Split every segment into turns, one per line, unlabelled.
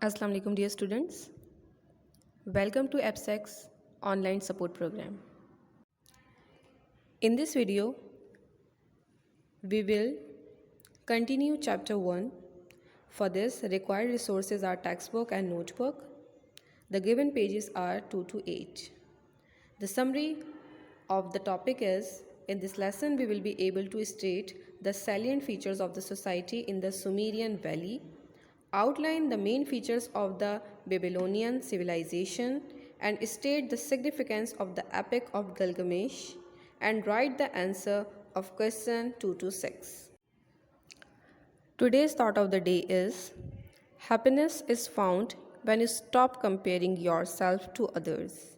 Assalamu alaikum dear students. Welcome to AppSec's online support program. In this video, we will continue chapter 1. For this, required resources are textbook and notebook. The given pages are 2 to 8. The summary of the topic is, in this lesson we will be able to state the salient features of the society in the Sumerian Valley, outline the main features of the Babylonian civilization, and state the significance of the Epic of Gilgamesh, and write the answer of question 2 to 6. Today's thought of the day is, happiness is found when you stop comparing yourself to others.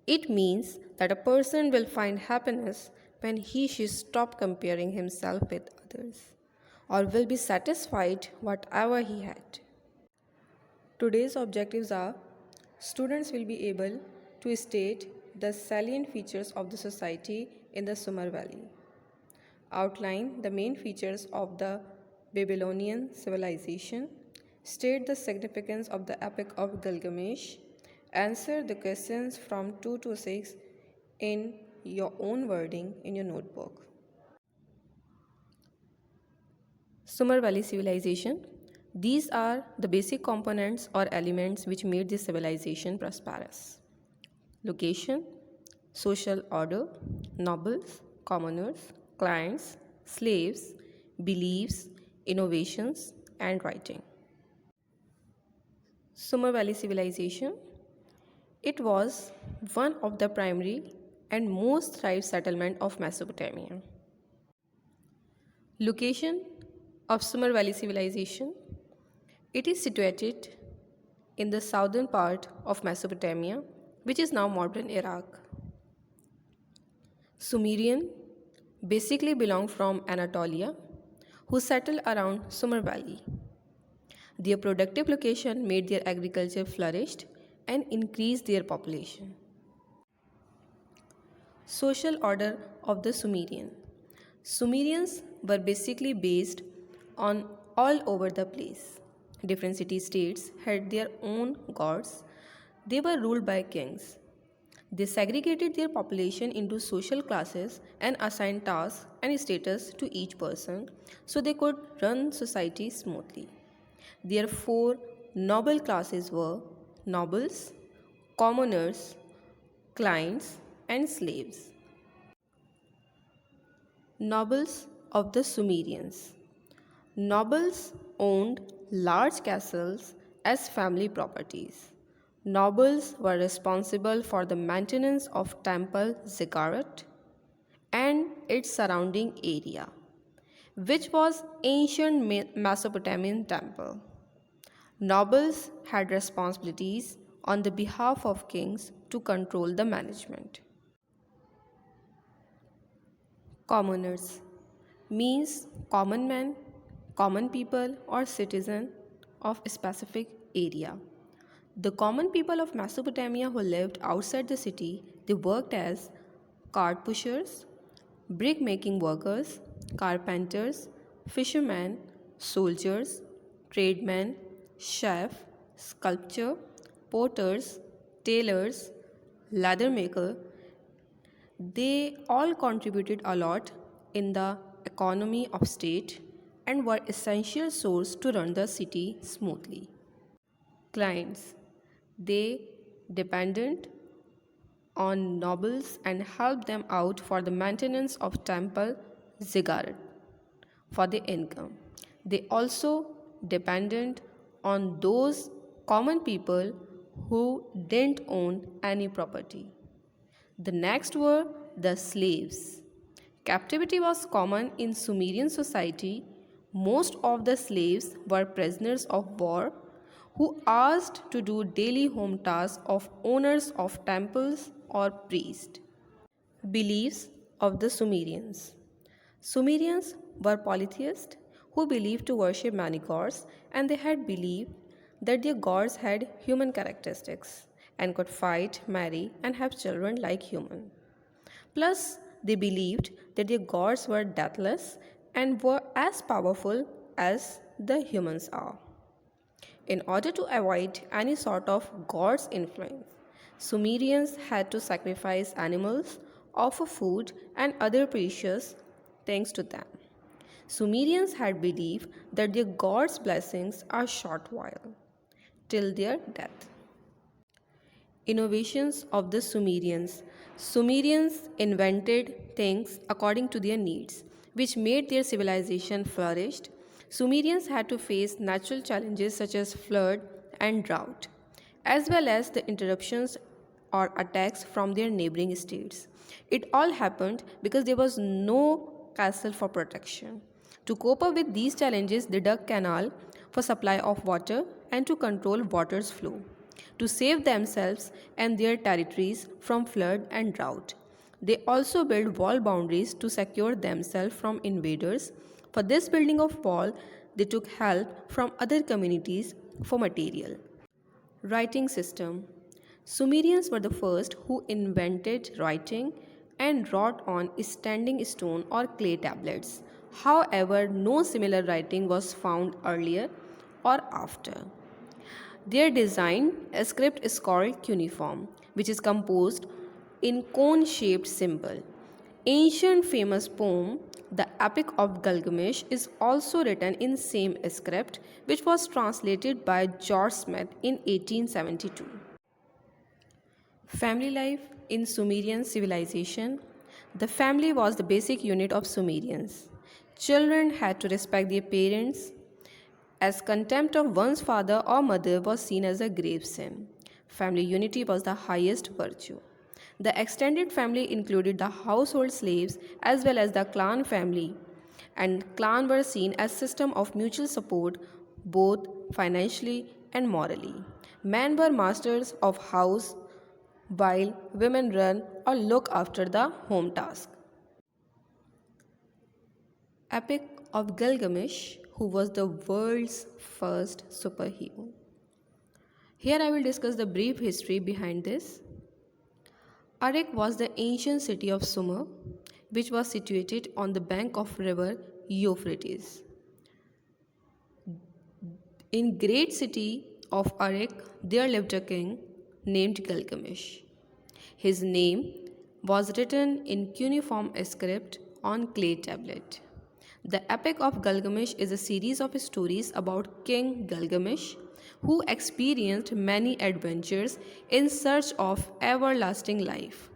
It means that a person will find happiness when he/she stop comparing himself with others, or will be satisfied whatever he had. Today's objectives are, students will be able to state the salient features of the society in the Sumer Valley, outline the main features of the Babylonian civilization, state the significance of the Epic of Gilgamesh, answer the questions from 2 to 6 in your own wording in your notebook. Sumer Valley civilization. These are the basic components or elements which made this civilization prosperous. Location, social order, nobles, commoners, clients, slaves, beliefs, innovations, and writing. Sumer Valley civilization. It was one of the primary and most thrived settlement of Mesopotamia. Location of Sumer Valley civilization. It is situated in the southern part of Mesopotamia, which is now modern Iraq. Sumerian basically belong from Anatolia, who settled around Sumer Valley. Their productive location made their agriculture flourished and increased their population. Social order of the Sumerian. Sumerians were basically based on all over the place. Different city-states had their own gods. They were ruled by kings. They segregated their population into social classes and assigned tasks and status to each person so they could run society smoothly. Their four noble classes were nobles, commoners, clients, and slaves. Nobles of the Sumerians. Nobles owned large castles as family properties. Nobles were responsible for the maintenance of Temple Ziggurat and its surrounding area, which was ancient Mesopotamian temple. Nobles had responsibilities on the behalf of kings to control the management. Commoners means common man, common people or citizen of a specific area. The common people of Mesopotamia who lived outside the city, they worked as cart pushers, brick making workers, carpenters, fishermen, soldiers, tradesmen, chef, sculptor, potters, tailors, leather maker. They all contributed a lot in the economy of state and were essential source to run the city smoothly. Clients. They depended on nobles and helped them out for the maintenance of temple ziggurat for the income. They also depended on those common people who didn't own any property. The next were the slaves. Captivity was common in Sumerian society. Most of the slaves were prisoners of war who asked to do daily home tasks of owners of temples or priests. Beliefs of the Sumerians. Sumerians were polytheists who believed to worship many gods, and they had believed that their gods had human characteristics and could fight, marry, and have children like humans. Plus, they believed that their gods were deathless and were as powerful as the humans are. In order to avoid any sort of god's influence, Sumerians had to sacrifice animals, offer food, and other precious things to them. Sumerians had believed that their god's blessings are short while, till their death. Innovations of the Sumerians. Sumerians invented things according to their needs, which made their civilization flourish. Sumerians had to face natural challenges such as flood and drought, as well as the interruptions or attacks from their neighboring states. It all happened because there was no castle for protection. To cope up with these challenges, they dug canal for supply of water and to control water's flow to save themselves and their territories from flood and drought. They also built wall boundaries to secure themselves from invaders. For this building of wall, they took help from other communities for material. Writing system. Sumerians were the first who invented writing and wrote on standing stone or clay tablets. However, no similar writing was found earlier or after. Their design script is called cuneiform, which is composed in cone-shaped symbol. Ancient famous poem, the Epic of Gilgamesh, is also written in same script, which was translated by George Smith in 1872. Family life in Sumerian civilization. The family was the basic unit of Sumerians. Children had to respect their parents, as contempt of one's father or mother was seen as a grave sin. Family unity was the highest virtue. The extended family included the household slaves as well as the clan family, and clan were seen as system of mutual support both financially and morally. Men were masters of house while women run or look after the home task. Epic of Gilgamesh, who was the world's first superhero. Here I will discuss the brief history behind this. Uruk was the ancient city of Sumer, which was situated on the bank of river Euphrates. In great city of Uruk, there lived a king named Gilgamesh. His name was written in cuneiform script on clay tablet. The Epic of Gilgamesh is a series of stories about King Gilgamesh, who experienced many adventures in search of everlasting life.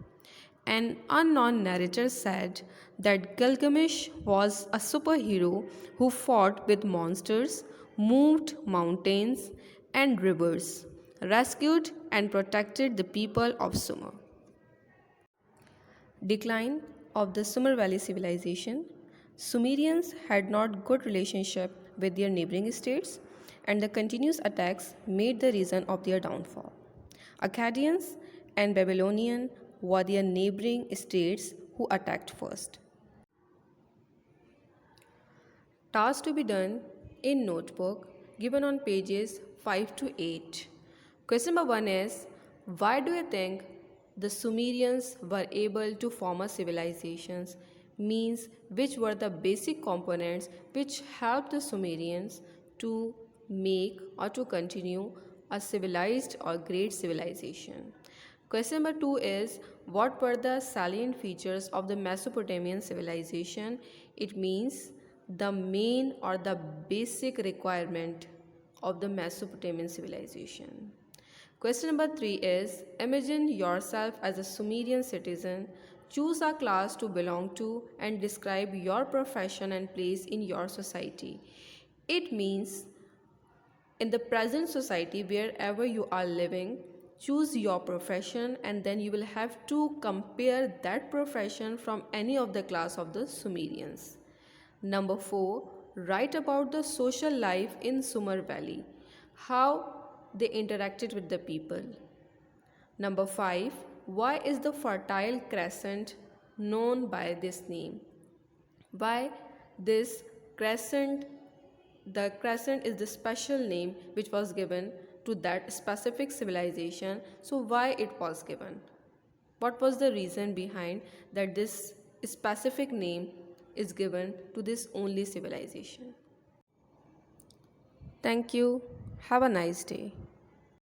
An unknown narrator said that Gilgamesh was a superhero who fought with monsters, moved mountains and rivers, rescued and protected the people of Sumer. Decline of the Sumer Valley civilization. Sumerians had not good relationship with their neighboring states, and the continuous attacks made the reason of their downfall. Akkadians and Babylonian were their neighboring states who attacked first. Tasks to be done in notebook given on pages 5 to 8. Question number 1 is, why do you think the Sumerians were able to form a civilizations, means which were the basic components which helped the Sumerians to make or to continue a civilized or great civilization. Question number 2 is, what were the salient features of the Mesopotamian civilization? It means the main or the basic requirement of the Mesopotamian civilization. Question number 3 is, imagine yourself as a Sumerian citizen. Choose a class to belong to and describe your profession and place in your society. It means in the present society, wherever you are living, choose your profession and then you will have to compare that profession from any of the class of the Sumerians. Number 4, write about the social life in Sumer Valley, how they interacted with the people. Number 5, why is the Fertile Crescent known by this name? Why this crescent, the crescent is the special name which was given to that specific civilization. So why it was given? What was the reason behind that this specific name is given to this only civilization? Thank you. Have a nice day.